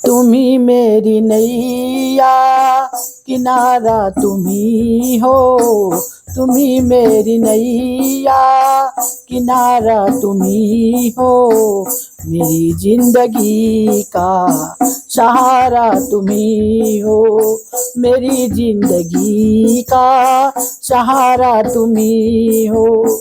तुम्ही मेरी नैया, किनारा तुम्ही हो। तुम्ही मेरी नैया, किनारा तुम्ही हो। मेरी जिंदगी का सहारा तुम्ही हो। मेरी जिंदगी का सहारा तुम्ही हो।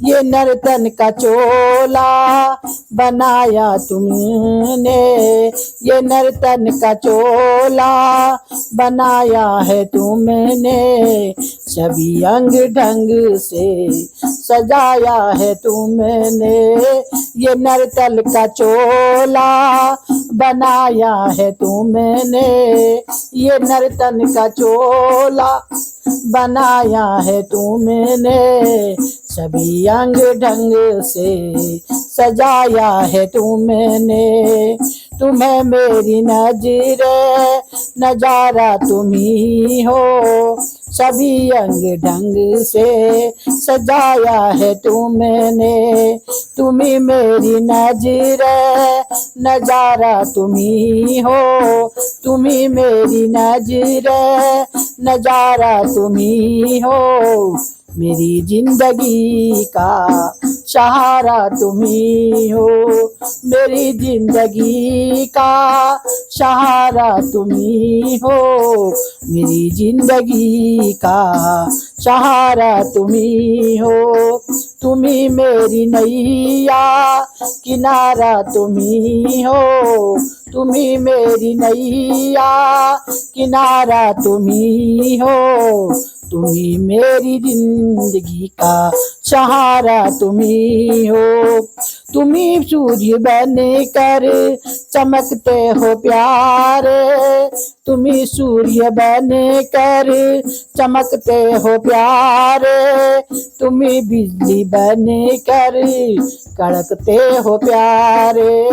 ये नर्तन का चोला बनाया तुमने, ये नर्तन का चोला बनाया है तुमने। सभी अंग ढंग से सजाया है तुमने। ये नर्तन का चोला बनाया है तुमने। ये नर्तन का चोला बनाया है तुमने। सभी अंग ढंग से सजाया है तुमने। तुम्हें मेरी नजरे नजारा तुम्ही हो। सभी अंग ढंग से सजाया है तुमने। तुम्ही मेरी नजरे नजारा तुम्ही हो। तुम्ही मेरी नजरे नजारा तुम्ही हो। मेरी जिंदगी का सहारा तुम्ही हो। मेरी जिंदगी का सहारा तुम्ही हो। मेरी जिंदगी का सहारा तुम्ही हो। तुम्ही मेरी नैया, किनारा तुम्ही हो। तुम्ही मेरी नैया, किनारा तुम्ही हो। तुम्ही मेरी जिंदगी का सहारा तुम्ही हो। तुम्ही सूर्य बन कर चमकते हो प्यारे। तुम्ही सूर्य बन कर चमकते हो प्यारे। तुम्ही बिजली बन कर कड़कते हो प्यारे।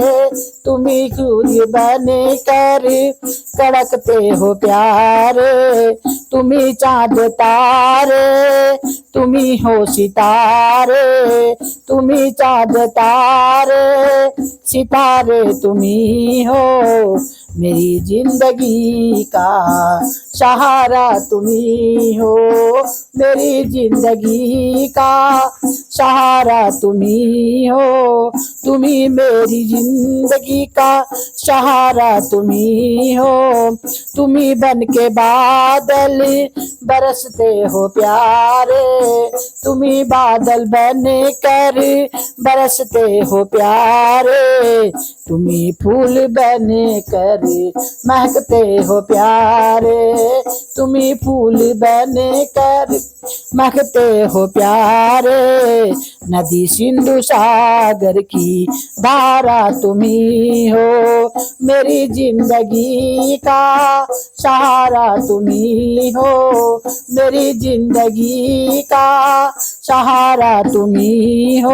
तुम्ही सूर्य बन कर कड़कते हो प्यारे। तुम्ही चाँद तारे, तुम्ही हो सितारे। तुम्ही चाँद तारे, सितारे तुम्ही हो। मेरी जिंदगी का सहारा तुम्ही हो। मेरी जिंदगी का सहारा तुम्ही हो। तुम्ही मेरी जिंदगी का सहारा तुम्ही हो। तुम्ही बन के बादल बरसते हो प्यारे। तुम्ही बादल बन कर बरसते हो प्यारे। तुम्ही फूल बन कर महकते हो प्यारे। तुम्ही फूल बन कर महकते हो प्यारे। नदी सिंधु सागर की धारा तुम्ही हो। मेरी जिंदगी का सहारा तुम्ही हो। मेरी जिंदगी का सहारा तुम्ही हो।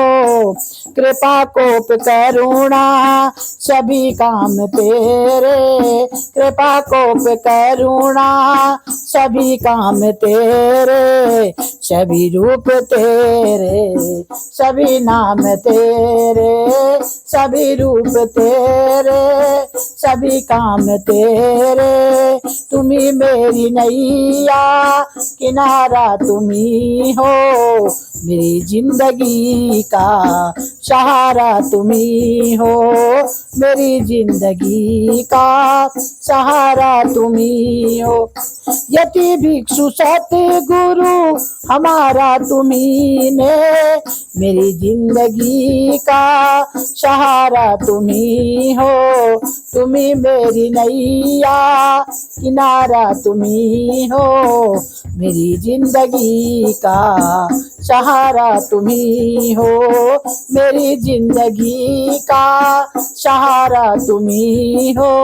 कृपा कोप करुणा सभी काम तेरे। कृपा कोप करुणा सभी काम तेरे। सभी रूप तेरे, सभी नाम तेरे। सभी रूप तेरे, सभी काम तेरे। तुम्ही मेरी नैया, किनारा तुम्ही हो। मेरी जिंदगी का सहारा तुम्ही हो। मेरी जिंदगी का सहारा तुम्ही हो। यति भिक्षु सतगुरु हमारा तुम्ही ने। मेरी जिंदगी का सहारा तुम्ही हो। तुम्ही मेरी नैया, किनारा तुम्ही हो। मेरी जिंदगी का सहारा तुम्ही हो। मेरी जिंदगी का सहारा तुम्ही हो।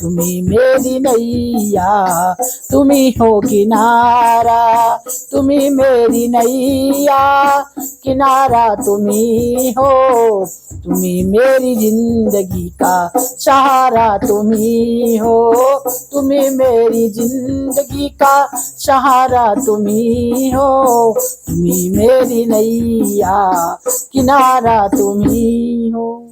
तुम्ही मेरी नैया, तुम्ही हो किनारा। तुम्ही मेरी नैया, किनारा तुम्ही हो। तुम्ही मेरी जिंदगी का सहारा तुम्ही हो। तुम्ही मेरी जिंदगी का सहारा तुम्ही हो। तुम्ही मेरी नैया, किनारा तुम्ही हो।